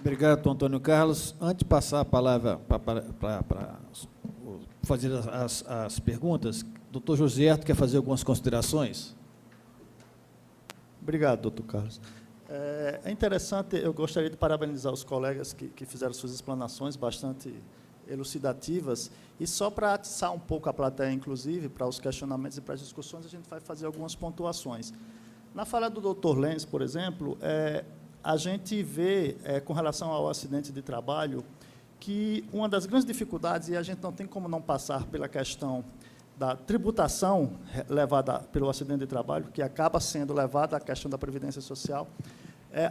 Obrigado, Antônio Carlos. Antes de passar a palavra para fazer as perguntas, doutor Josierto quer fazer algumas considerações? Obrigado, doutor Carlos. É interessante, eu gostaria de parabenizar os colegas que fizeram suas explanações bastante elucidativas, e só para atiçar um pouco a plateia, inclusive, para os questionamentos e para as discussões, a gente vai fazer algumas pontuações. Na fala do doutor Lenz, por exemplo, a gente vê, com relação ao acidente de trabalho, que uma das grandes dificuldades, e a gente não tem como não passar pela questão da tributação levada pelo acidente de trabalho, que acaba sendo levada à questão da previdência social,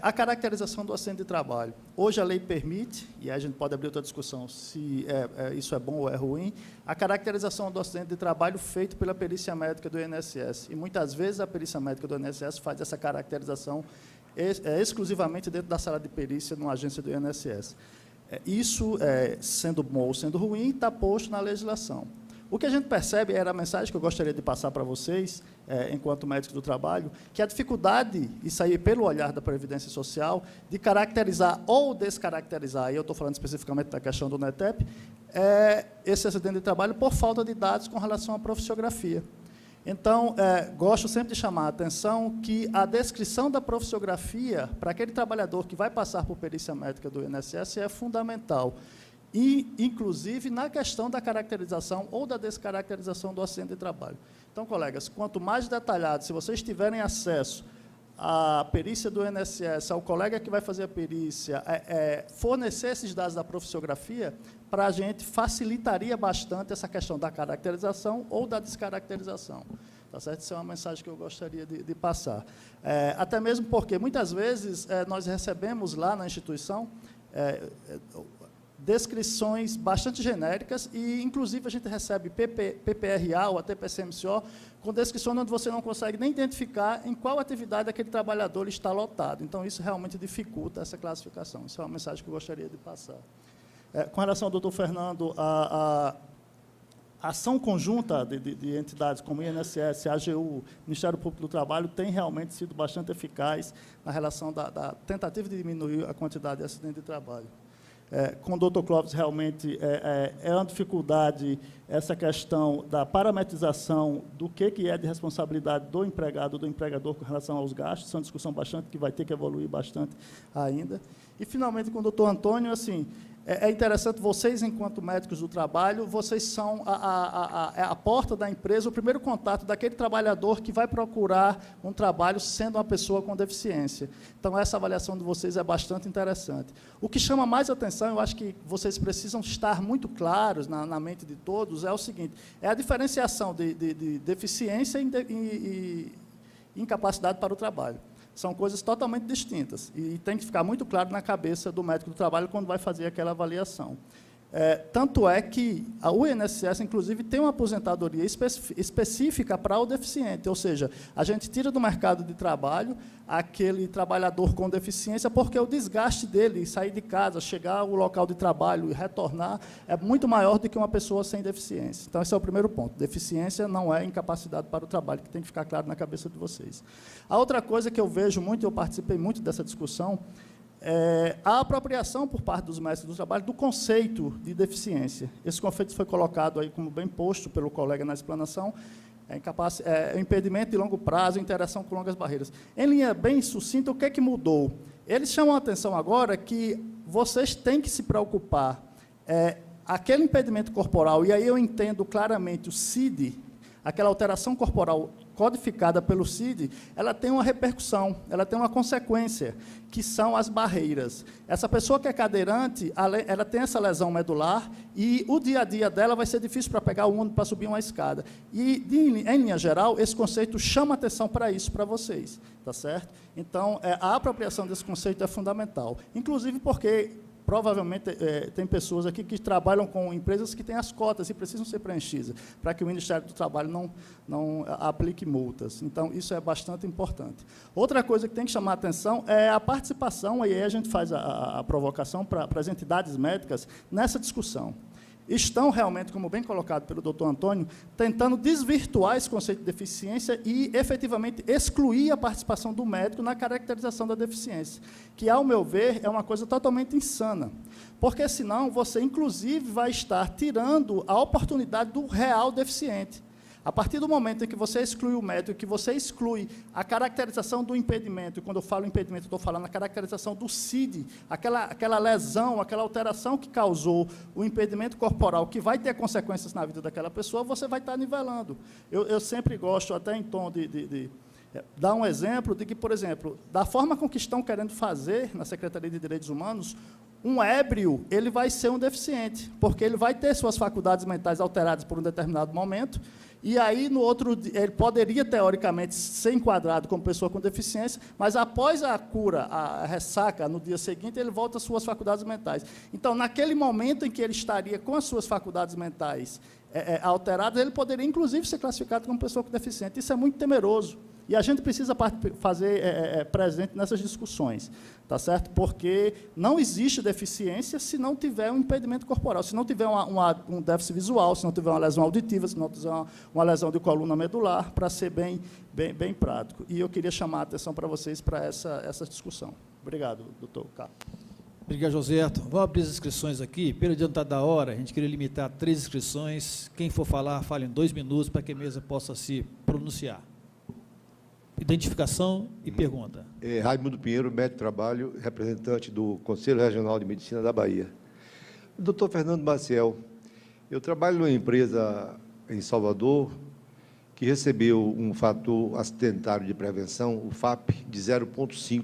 a caracterização do acidente de trabalho. Hoje a lei permite, e aí a gente pode abrir outra discussão se isso é bom ou é ruim, a caracterização do acidente de trabalho feito pela perícia médica do INSS. E muitas vezes a perícia médica do INSS faz essa caracterização exclusivamente dentro da sala de perícia numa agência do INSS. Isso, sendo bom ou sendo ruim, está posto na legislação. O que a gente percebe, era a mensagem que eu gostaria de passar para vocês, enquanto médicos do trabalho, que a dificuldade, isso aí pelo olhar da Previdência Social, de caracterizar ou descaracterizar, e eu estou falando especificamente da questão do NETEP, esse acidente de trabalho por falta de dados com relação à profissiografia. Então, gosto sempre de chamar a atenção que a descrição da profissiografia para aquele trabalhador que vai passar por perícia médica do INSS é fundamental. E, inclusive, na questão da caracterização ou da descaracterização do acidente de trabalho. Então, colegas, quanto mais detalhado, se vocês tiverem acesso à perícia do INSS, ao colega que vai fazer a perícia, fornecer esses dados da profissiografia, para a gente facilitaria bastante essa questão da caracterização ou da descaracterização. Tá certo? Isso é uma mensagem que eu gostaria de passar. Até mesmo porque, muitas vezes, nós recebemos lá na instituição descrições bastante genéricas e, inclusive, a gente recebe PPRA ou até PCMCO com descrições onde você não consegue nem identificar em qual atividade aquele trabalhador está lotado. Então, isso realmente dificulta essa classificação. Isso é uma mensagem que eu gostaria de passar. Com relação ao doutor Fernando, a ação conjunta de entidades como o INSS, a AGU, Ministério Público do Trabalho, tem realmente sido bastante eficaz na relação da tentativa de diminuir a quantidade de acidentes de trabalho. Com o doutor Clóvis, realmente, é uma dificuldade essa questão da parametrização do que é de responsabilidade do empregado ou do empregador com relação aos gastos. Isso é uma discussão bastante que vai ter que evoluir bastante ainda. E, finalmente, com o doutor Antônio, assim, é interessante, vocês, enquanto médicos do trabalho, vocês são a porta da empresa, o primeiro contato daquele trabalhador que vai procurar um trabalho sendo uma pessoa com deficiência. Então, essa avaliação de vocês é bastante interessante. O que chama mais atenção, eu acho que vocês precisam estar muito claros na mente de todos, é o seguinte, é a diferenciação de deficiência e incapacidade para o trabalho. São coisas totalmente distintas e tem que ficar muito claro na cabeça do médico do trabalho quando vai fazer aquela avaliação. Tanto é que o INSS, inclusive, tem uma aposentadoria específica para o deficiente, ou seja, a gente tira do mercado de trabalho aquele trabalhador com deficiência, porque o desgaste dele, sair de casa, chegar ao local de trabalho e retornar, é muito maior do que uma pessoa sem deficiência. Então, esse é o primeiro ponto. Deficiência não é incapacidade para o trabalho, que tem que ficar claro na cabeça de vocês. A outra coisa que eu vejo muito, eu participei muito dessa discussão, a apropriação por parte dos mestres do trabalho do conceito de deficiência. Esse conceito foi colocado aí como bem posto pelo colega na explanação, impedimento de longo prazo, interação com longas barreiras. Em linha bem sucinta, o que é que mudou? Eles chamam a atenção agora que vocês têm que se preocupar, aquele impedimento corporal, e aí eu entendo claramente o CID, aquela alteração corporal codificada pelo CID, ela tem uma repercussão, ela tem uma consequência, que são as barreiras. Essa pessoa que é cadeirante, ela tem essa lesão medular e o dia a dia dela vai ser difícil para pegar o ônibus, para subir uma escada. E, em linha geral, esse conceito chama atenção para isso, para vocês, tá certo? Então, a apropriação desse conceito é fundamental, inclusive porque provavelmente tem pessoas aqui que trabalham com empresas que têm as cotas e precisam ser preenchidas, para que o Ministério do Trabalho não aplique multas. Então, isso é bastante importante. Outra coisa que tem que chamar a atenção é a participação, e aí a gente faz a provocação para as entidades médicas nessa discussão. estão realmente, como bem colocado pelo doutor Antônio, tentando desvirtuar esse conceito de deficiência e, efetivamente, excluir a participação do médico na caracterização da deficiência, que, ao meu ver, é uma coisa totalmente insana, porque, senão, você, inclusive, vai estar tirando a oportunidade do real deficiente. A partir do momento em que você exclui o médico, que você exclui a caracterização do impedimento, e quando eu falo impedimento, estou falando a caracterização do CID, aquela lesão, aquela alteração que causou o impedimento corporal, que vai ter consequências na vida daquela pessoa, você vai estar nivelando. Eu sempre gosto, até em tom de dar um exemplo de que, por exemplo, da forma com que estão querendo fazer na Secretaria de Direitos Humanos, um ébrio, ele vai ser um deficiente, porque ele vai ter suas faculdades mentais alteradas por um determinado momento, e aí, no outro dia, ele poderia, teoricamente, ser enquadrado como pessoa com deficiência, mas, após a cura, a ressaca, no dia seguinte, ele volta às suas faculdades mentais. Então, naquele momento em que ele estaria com as suas faculdades mentais alteradas, ele poderia, inclusive, ser classificado como pessoa com deficiência. Isso é muito temeroso. E a gente precisa fazer presente nessas discussões, tá certo? Porque não existe deficiência se não tiver um impedimento corporal, se não tiver um déficit visual, se não tiver uma lesão auditiva, se não tiver uma lesão de coluna medular, para ser bem prático. E eu queria chamar a atenção para vocês para essa discussão. Obrigado, doutor Carlos. Obrigado, Joserto. Vou abrir as inscrições aqui. Pelo adiantado da hora, a gente queria limitar a 3 inscrições. Quem for falar, fale em 2 minutos, para que a mesa possa se pronunciar. Identificação e pergunta. Raimundo Pinheiro, médico de trabalho, representante do Conselho Regional de Medicina da Bahia. Doutor Fernando Maciel, eu trabalho numa empresa em Salvador que recebeu um fator acidentário de prevenção, o FAP, de 0,5,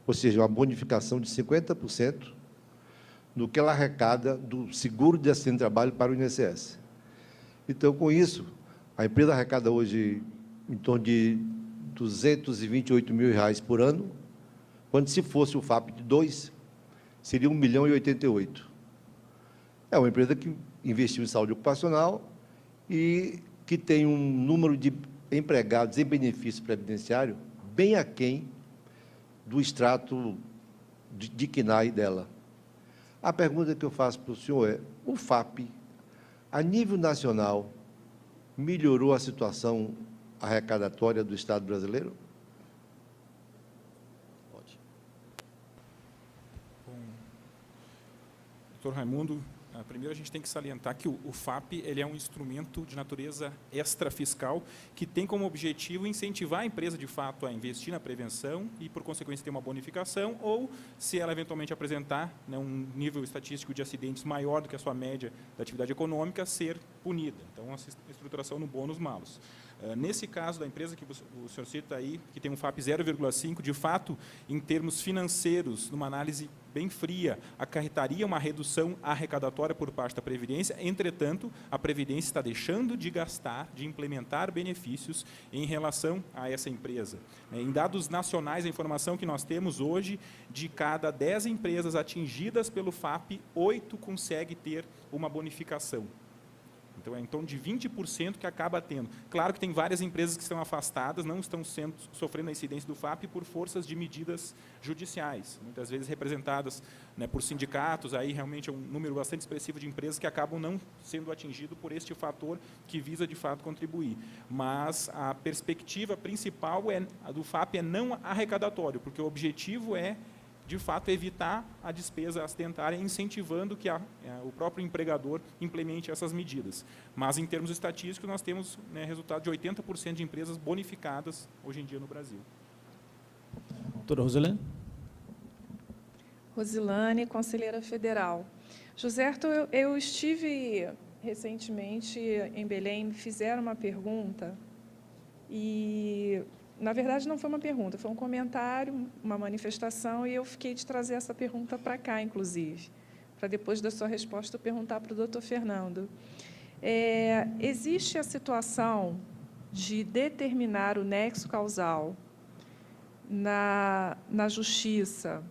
ou seja, uma bonificação de 50% do que ela arrecada do seguro de acidente de trabalho para o INSS. Então, com isso, a empresa arrecada hoje em torno de R$ 228 mil por ano, quando, se fosse o FAP de 2, seria R$ 1.088.000. É uma empresa que investiu em saúde ocupacional e que tem um número de empregados em benefício previdenciário bem aquém do extrato de KNAI dela. A pergunta que eu faço para o senhor é: o FAP, a nível nacional, melhorou a situação arrecadatória do Estado brasileiro? Pode. Bom, doutor Raimundo, primeiro a gente tem que salientar que o FAP ele é um instrumento de natureza extrafiscal que tem como objetivo incentivar a empresa, de fato, a investir na prevenção e, por consequência, ter uma bonificação, ou, se ela eventualmente apresentar, né, um nível estatístico de acidentes maior do que a sua média da atividade econômica, ser punida. Então, uma estruturação no bônus-malus. Nesse caso da empresa que o senhor cita aí, que tem um FAP 0,5, de fato, em termos financeiros, numa análise bem fria, acarretaria uma redução arrecadatória por parte da Previdência. Entretanto, a Previdência está deixando de gastar, de implementar benefícios em relação a essa empresa. Em dados nacionais, a informação que nós temos hoje, de cada 10 empresas atingidas pelo FAP, 8 conseguem ter uma bonificação. Então, é em torno de 20% que acaba tendo. Claro que tem várias empresas que estão afastadas, não estão sofrendo a incidência do FAP por forças de medidas judiciais, muitas vezes representadas, né, por sindicatos. Aí realmente é um número bastante expressivo de empresas que acabam não sendo atingidos por este fator que visa, de fato, contribuir. Mas a perspectiva principal a do FAP é não arrecadatório, porque o objetivo é, de fato, evitar a despesa acidentária, incentivando que o próprio empregador implemente essas medidas. Mas, em termos estatísticos, nós temos, né, resultado de 80% de empresas bonificadas hoje em dia no Brasil. Doutora Rosilene. Rosilane, conselheira federal. Joserto, eu estive recentemente em Belém, me fizeram uma pergunta e... Na verdade, não foi uma pergunta, foi um comentário, uma manifestação, e eu fiquei de trazer essa pergunta para cá, inclusive, para depois da sua resposta eu perguntar para o doutor Fernando. Existe a situação de determinar o nexo causal na justiça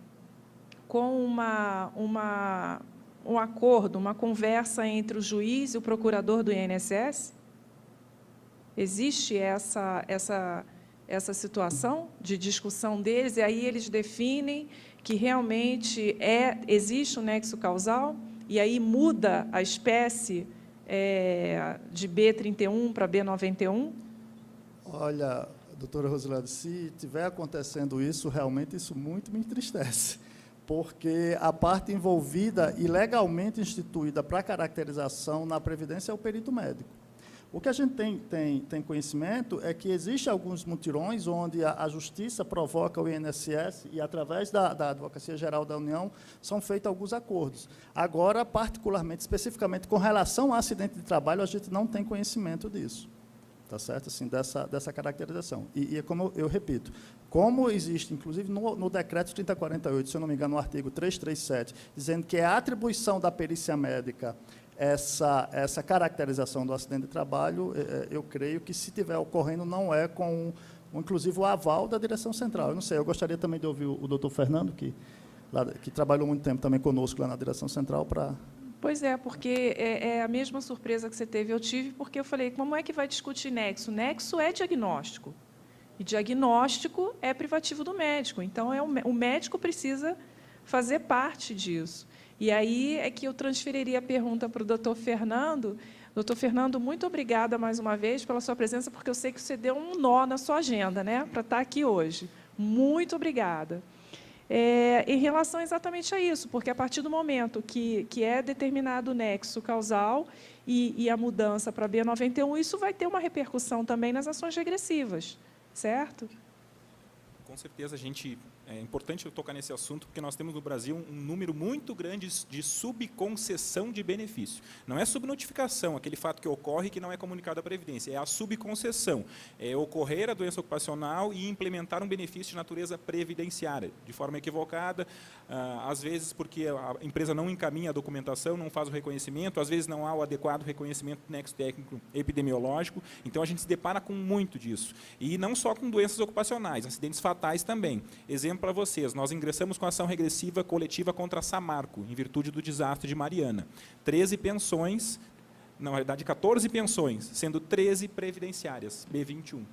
com um acordo, uma conversa entre o juiz e o procurador do INSS? Existe essa situação de discussão deles, e aí eles definem que realmente existe um nexo causal e aí muda a espécie de B31 para B91? Olha, doutora Rosilene, se estiver acontecendo isso, realmente isso muito me entristece, porque a parte envolvida e legalmente instituída para caracterização na Previdência é o perito médico. O que a gente tem conhecimento é que existem alguns mutirões onde a Justiça provoca o INSS e, através da Advocacia Geral da União, são feitos alguns acordos. Agora, particularmente, especificamente com relação a acidente de trabalho, a gente não tem conhecimento disso, tá certo? Assim, dessa caracterização. E como eu repito, como existe, inclusive, no Decreto 3048, se eu não me engano, no artigo 337, dizendo que é a atribuição da perícia médica essa caracterização do acidente de trabalho, eu creio que, se estiver ocorrendo, não é com, inclusive, o aval da direção central. Eu não sei, eu gostaria também de ouvir o doutor Fernando, que trabalhou muito tempo também conosco lá na direção central, para... Pois é, porque é a mesma surpresa que você teve, eu tive, porque eu falei, como é que vai discutir nexo? Nexo é diagnóstico, e diagnóstico é privativo do médico, então o médico precisa fazer parte disso. E aí é que eu transferiria a pergunta para o doutor Fernando. Doutor Fernando, muito obrigada mais uma vez pela sua presença, porque eu sei que você deu um nó na sua agenda, né, para estar aqui hoje. Muito obrigada. Em relação exatamente a isso, porque a partir do momento que é determinado o nexo causal e a mudança para B91, isso vai ter uma repercussão também nas ações regressivas, certo? Com certeza, é importante eu tocar nesse assunto, porque nós temos no Brasil um número muito grande de subconcessão de benefício. Não é subnotificação, aquele fato que ocorre e que não é comunicado à Previdência, é a subconcessão. É ocorrer a doença ocupacional e implementar um benefício de natureza previdenciária, de forma equivocada, às vezes porque a empresa não encaminha a documentação, não faz o reconhecimento, às vezes não há o adequado reconhecimento do nexo técnico epidemiológico, então a gente se depara com muito disso. E não só com doenças ocupacionais, acidentes fatais também. Exemplo para vocês, nós ingressamos com ação regressiva coletiva contra a Samarco, em virtude do desastre de Mariana. 13 pensões, na verdade 14 pensões, sendo 13 previdenciárias, B21.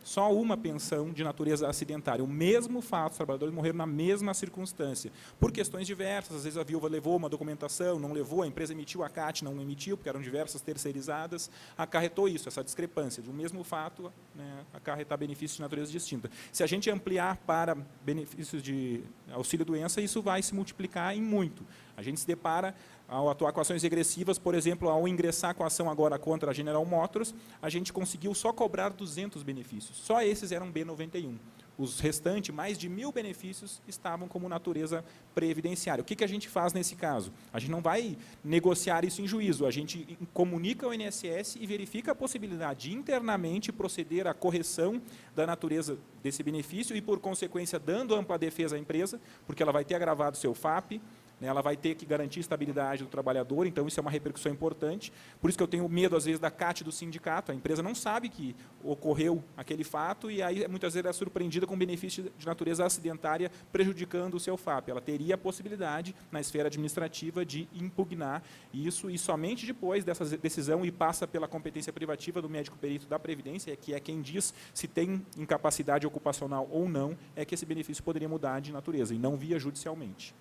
Só uma pensão de natureza acidentária. O mesmo fato, os trabalhadores morreram na mesma circunstância, por questões diversas. Às vezes a viúva levou uma documentação, não levou, a empresa emitiu, a CAT não emitiu, porque eram diversas terceirizadas, acarretou isso, essa discrepância de um mesmo fato, né, acarretar benefícios de natureza distinta. Se a gente ampliar para benefícios de auxílio-doença, isso vai se multiplicar em muito. A gente se depara, ao atuar com ações regressivas, por exemplo, ao ingressar com a ação agora contra a General Motors, a gente conseguiu só cobrar 200 benefícios. Só esses eram B91. Os restantes, mais de 1.000 benefícios, estavam como natureza previdenciária. O que a gente faz nesse caso? A gente não vai negociar isso em juízo, a gente comunica ao INSS e verifica a possibilidade de internamente proceder à correção da natureza desse benefício e, por consequência, dando ampla defesa à empresa, porque ela vai ter agravado seu FAP, ela vai ter que garantir a estabilidade do trabalhador, então isso é uma repercussão importante. Por isso que eu tenho medo, às vezes, da CAT do sindicato. A empresa não sabe que ocorreu aquele fato e aí, muitas vezes, é surpreendida com benefício de natureza acidentária prejudicando o seu FAP. Ela teria a possibilidade, na esfera administrativa, de impugnar isso e somente depois dessa decisão, e passa pela competência privativa do médico perito da Previdência, que é quem diz se tem incapacidade ocupacional ou não, é que esse benefício poderia mudar de natureza, e não via judicialmente.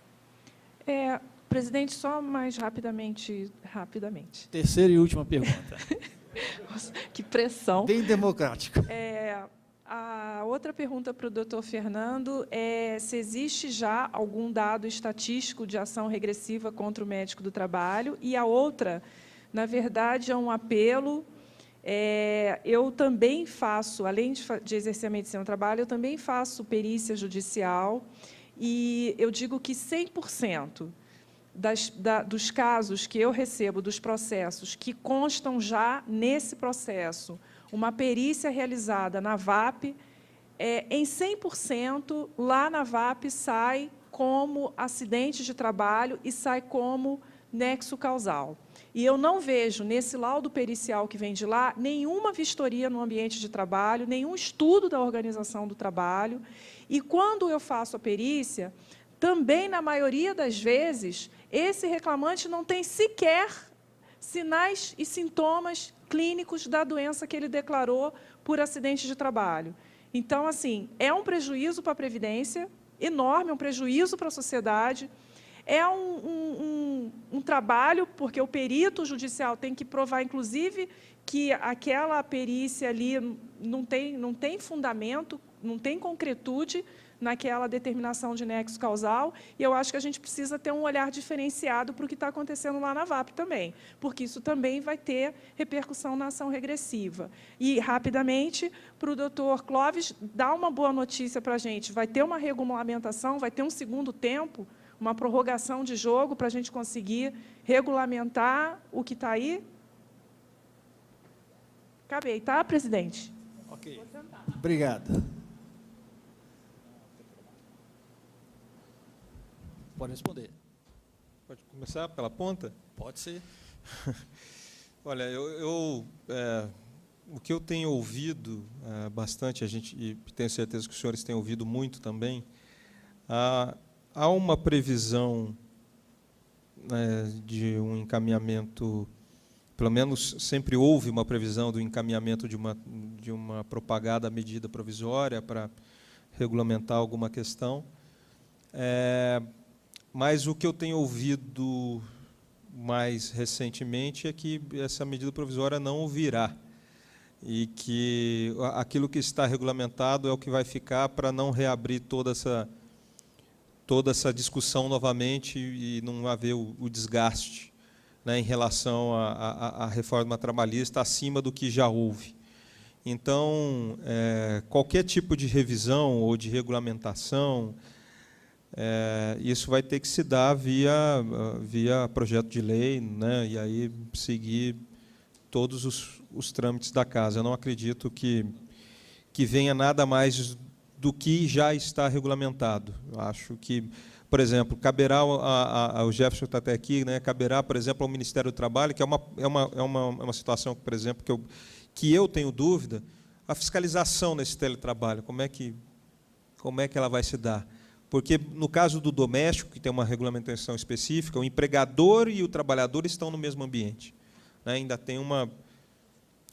Presidente, só mais rapidamente. Terceira e última pergunta. Nossa, que pressão. Bem democrático. A outra pergunta para o doutor Fernando é se existe já algum dado estatístico de ação regressiva contra o médico do trabalho, e a outra, na verdade, é um apelo. Eu também faço, além de exercer a medicina do trabalho, eu também faço perícia judicial, e eu digo que 100% dos casos que eu recebo, dos processos que constam já nesse processo, uma perícia realizada na VAP, em 100%, lá na VAP sai como acidente de trabalho e sai como nexo causal. E eu não vejo, nesse laudo pericial que vem de lá, nenhuma vistoria no ambiente de trabalho, nenhum estudo da organização do trabalho. E, quando eu faço a perícia, também, na maioria das vezes, esse reclamante não tem sequer sinais e sintomas clínicos da doença que ele declarou por acidente de trabalho. Então, assim, é um prejuízo para a Previdência, enorme, é um prejuízo para a sociedade, É um trabalho, porque o perito judicial tem que provar, inclusive, que aquela perícia ali não tem fundamento, não tem concretude naquela determinação de nexo causal, e eu acho que a gente precisa ter um olhar diferenciado para o que está acontecendo lá na VAP também, porque isso também vai ter repercussão na ação regressiva. E, rapidamente, para o doutor Clóvis dar uma boa notícia para a gente, vai ter uma regulamentação, vai ter um segundo tempo, uma prorrogação de jogo para a gente conseguir regulamentar o que está aí? Acabei, tá, presidente? Ok. Obrigado. Pode responder. Pode começar pela ponta? Pode ser. Olha, o que eu tenho ouvido bastante, e tenho certeza que os senhores têm ouvido muito também, há uma previsão de um encaminhamento, pelo menos sempre houve uma previsão do encaminhamento de uma propagada medida provisória para regulamentar alguma questão. Mas o que eu tenho ouvido mais recentemente é que essa medida provisória não virá e que aquilo que está regulamentado é o que vai ficar para não reabrir toda essa discussão novamente e não haver o desgaste, né, em relação à reforma trabalhista acima do que já houve. Então, qualquer tipo de revisão ou de regulamentação, isso vai ter que se dar via projeto de lei, né, e aí seguir todos os trâmites da casa. Eu não acredito que venha nada mais do que já está regulamentado. Eu acho que, por exemplo, caberá o Jefferson está até aqui, né, caberá, por exemplo, ao Ministério do Trabalho, que é uma situação, por exemplo, que eu tenho dúvida, a fiscalização nesse teletrabalho, como é que ela vai se dar? Porque, no caso do doméstico, que tem uma regulamentação específica, o empregador e o trabalhador estão no mesmo ambiente, né? Ainda tem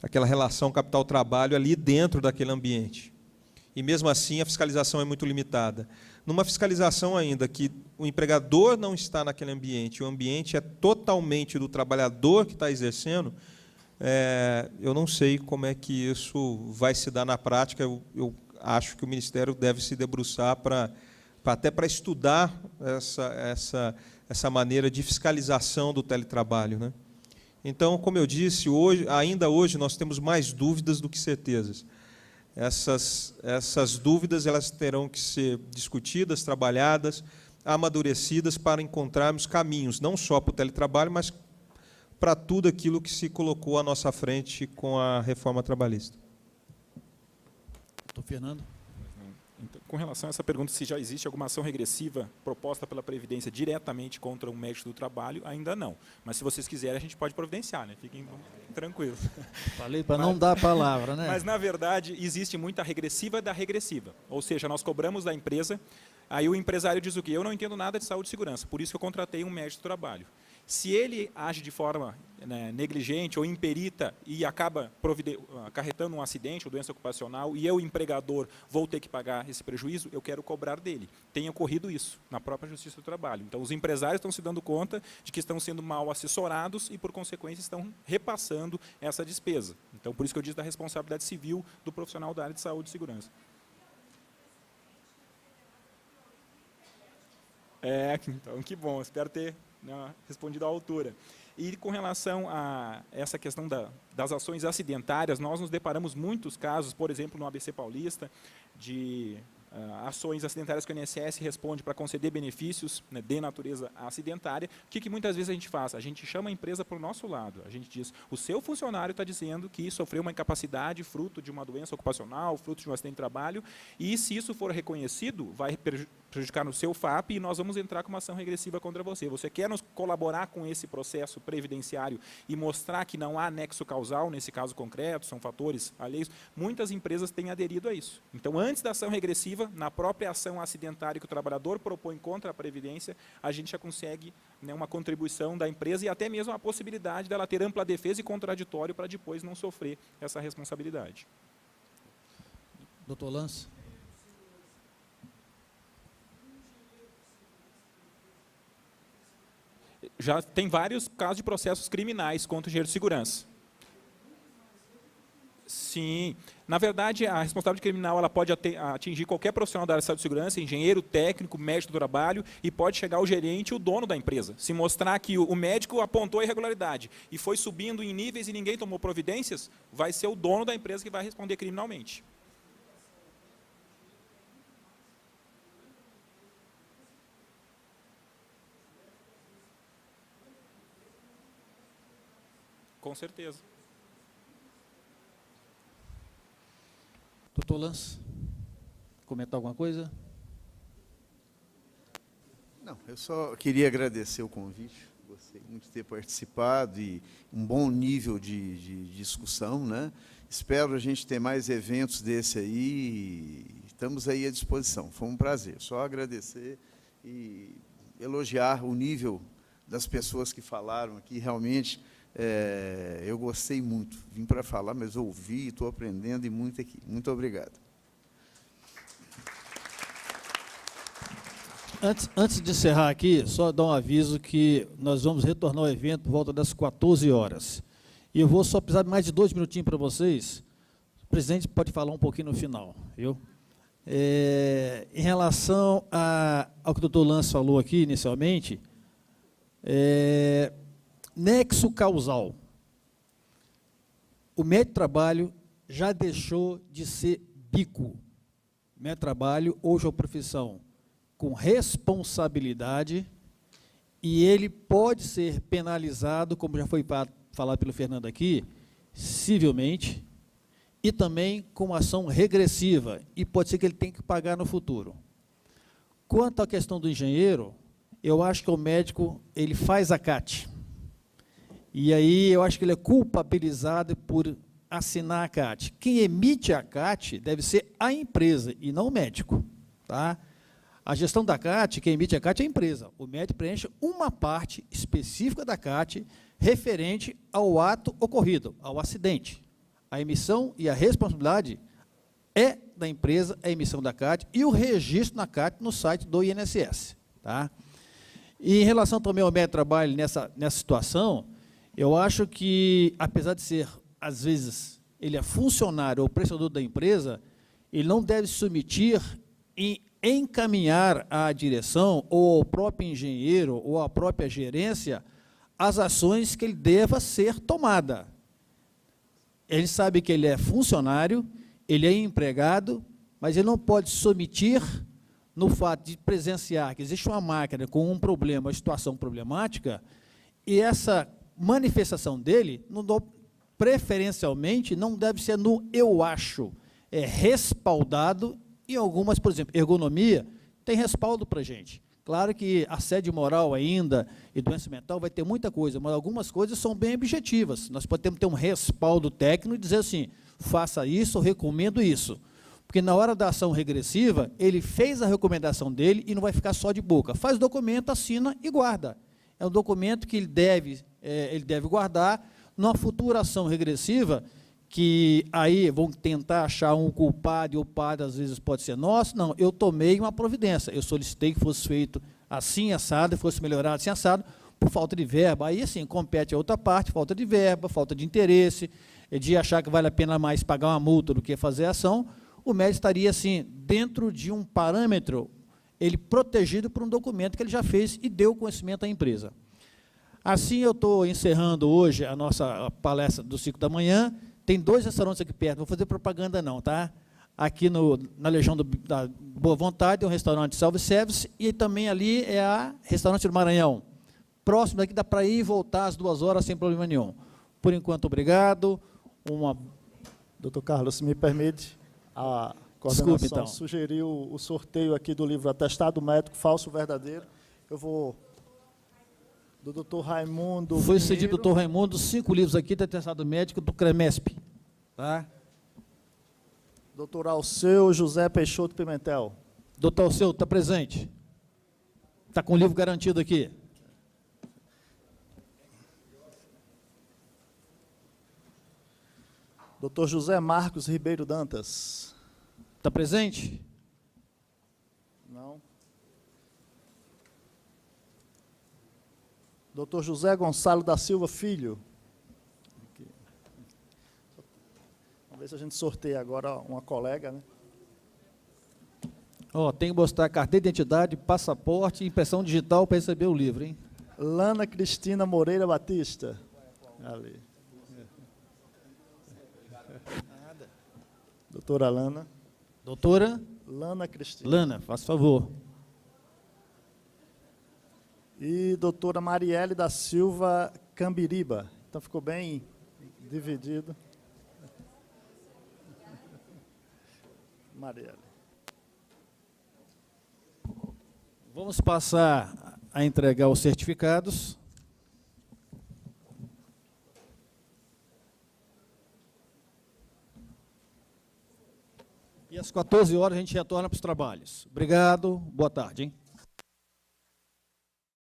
aquela relação capital-trabalho ali dentro daquele ambiente. E, mesmo assim, a fiscalização é muito limitada. Numa fiscalização ainda que o empregador não está naquele ambiente, o ambiente é totalmente do trabalhador que está exercendo, eu não sei como é que isso vai se dar na prática. Eu acho que o Ministério deve se debruçar até para estudar essa maneira de fiscalização do teletrabalho, né? Então, como eu disse, ainda hoje nós temos mais dúvidas do que certezas. Essas dúvidas elas terão que ser discutidas, trabalhadas, amadurecidas para encontrarmos caminhos, não só para o teletrabalho, mas para tudo aquilo que se colocou à nossa frente com a reforma trabalhista. Doutor Fernando. Então, com relação a essa pergunta, se já existe alguma ação regressiva proposta pela Previdência diretamente contra um médico do trabalho, ainda não. Mas, se vocês quiserem, a gente pode providenciar, né? Fiquem tranquilos. Falei para não dar a palavra, né? Mas, na verdade, existe muita regressiva da regressiva. Ou seja, nós cobramos da empresa, aí o empresário diz o quê? Eu não entendo nada de saúde e segurança, por isso que eu contratei um médico do trabalho. Se ele age de forma, né, negligente ou imperita e acaba acarretando um acidente ou doença ocupacional e eu, empregador, vou ter que pagar esse prejuízo, eu quero cobrar dele. Tem ocorrido isso na própria Justiça do Trabalho. Então, os empresários estão se dando conta de que estão sendo mal assessorados e, por consequência, estão repassando essa despesa. Então, por isso que eu disse da responsabilidade civil do profissional da área de saúde e segurança. Então, que bom, espero ter, né, respondido à altura. E com relação a essa questão das ações acidentárias, nós nos deparamos muitos casos, por exemplo, no ABC Paulista, de ações acidentárias que o INSS responde para conceder benefícios, né, de natureza acidentária. O que muitas vezes a gente faz? A gente chama a empresa para o nosso lado. A gente diz, o seu funcionário está dizendo que sofreu uma incapacidade fruto de uma doença ocupacional, fruto de um acidente de trabalho, e se isso for reconhecido, vai prejudicar no seu FAP e nós vamos entrar com uma ação regressiva contra você. Você quer nos colaborar com esse processo previdenciário e mostrar que não há nexo causal nesse caso concreto, são fatores alheios? Muitas empresas têm aderido a isso. Então, antes da ação regressiva, na própria ação acidentária que o trabalhador propõe contra a Previdência, a gente já consegue, né, uma contribuição da empresa e até mesmo a possibilidade dela ter ampla defesa e contraditório para depois não sofrer essa responsabilidade. Doutor Lance. Já tem vários casos de processos criminais contra o engenheiro de segurança. Sim. Na verdade, a responsabilidade criminal ela pode atingir qualquer profissional da área de saúde e segurança, engenheiro, técnico, médico do trabalho, e pode chegar ao gerente e o dono da empresa. Se mostrar que o médico apontou a irregularidade e foi subindo em níveis e ninguém tomou providências, vai ser o dono da empresa que vai responder criminalmente. Com certeza. Doutor Lance, comentar alguma coisa? Não, eu só queria agradecer o convite, gostei muito de ter participado e um bom nível de discussão, né? Espero a gente ter mais eventos desse aí, estamos aí à disposição, foi um prazer, só agradecer e elogiar o nível das pessoas que falaram aqui, realmente eu gostei muito, vim para falar, mas ouvi, estou aprendendo e muito aqui, muito obrigado. Antes de encerrar aqui, só dar um aviso que nós vamos retornar ao evento por volta das 14 horas. E eu vou só precisar de mais de 2 minutinhos para vocês. O presidente pode falar um pouquinho no final, viu? Em relação ao que o doutor Lance falou aqui inicialmente, nexo causal. O médico de trabalho já deixou de ser bico. O médico de trabalho hoje é uma profissão com responsabilidade e ele pode ser penalizado, como já foi falado pelo Fernando aqui, civilmente e também com ação regressiva, e pode ser que ele tenha que pagar no futuro. Quanto à questão do engenheiro, eu acho que o médico ele faz a CAT. E aí eu acho que ele é culpabilizado por assinar a CAT. Quem emite a CAT deve ser a empresa e não o médico. Tá? A gestão da CAT, quem emite a CAT é a empresa. O médico preenche uma parte específica da CAT referente ao ato ocorrido, ao acidente. A emissão e a responsabilidade é da empresa, a emissão da CAT e o registro na CAT no site do INSS. Tá? E em relação também ao médico de trabalho nessa situação, eu acho que, apesar de ser, às vezes, ele é funcionário ou prestador da empresa, ele não deve se submeter em encaminhar à direção, ou ao próprio engenheiro, ou à própria gerência, as ações que ele deva ser tomada. Ele sabe que ele é funcionário, ele é empregado, mas ele não pode se submeter no fato de presenciar que existe uma máquina com um problema, uma situação problemática, e essa manifestação dele, preferencialmente, não deve ser no eu acho, é respaldado em algumas, por exemplo, ergonomia, tem respaldo para a gente. Claro que assédio moral ainda e doença mental vai ter muita coisa, mas algumas coisas são bem objetivas. Nós podemos ter um respaldo técnico e dizer assim, faça isso, eu recomendo isso. Porque na hora da ação regressiva, ele fez a recomendação dele e não vai ficar só de boca. Faz o documento, assina e guarda. É um documento que ele deve guardar. Numa futura ação regressiva, que aí vão tentar achar um culpado, e o culpado às vezes pode ser nosso, não, eu tomei uma providência, eu solicitei que fosse feito assim, assado, fosse melhorado assim, assado, por falta de verba, aí assim, compete a outra parte, falta de verba, falta de interesse, de achar que vale a pena mais pagar uma multa do que fazer a ação, o médico estaria assim, dentro de um parâmetro, ele protegido por um documento que ele já fez e deu conhecimento à empresa. Assim, eu estou encerrando hoje a nossa palestra do 5 da manhã. Tem 2 restaurantes aqui perto, não vou fazer propaganda não, tá? Aqui na Legião da Boa Vontade, é um restaurante self-service, e também ali é a restaurante do Maranhão. Próximo daqui dá para ir e voltar às 2 horas sem problema nenhum. Por enquanto, obrigado. Doutor Carlos, se me permite, a coordenação Desculpe, então. sugeriu o sorteio aqui do livro Atestado Médico Falso Verdadeiro. Eu vou... Do doutor Raimundo Foi Pinheiro. cedido ao doutor Raimundo 5 livros aqui do atestado médico do CREMESP. Tá? Doutor Alceu José Peixoto Pimentel. Doutor Alceu, está presente? Está com o livro garantido aqui. Doutor José Marcos Ribeiro Dantas. Está presente? Não. Dr. José Gonçalo da Silva Filho. Aqui. Vamos ver se a gente sorteia agora uma colega, né? Ó, tem que mostrar carteira de identidade, passaporte e impressão digital para receber o livro, hein? Lana Cristina Moreira Batista. Ali. Doutora Lana. Doutora Lana Cristina. Lana, faça favor. E doutora Marielle da Silva Cambiriba. Então ficou bem dividido. Marielle. Vamos passar a entregar os certificados. E às 14 horas a gente retorna para os trabalhos. Obrigado, boa tarde, hein?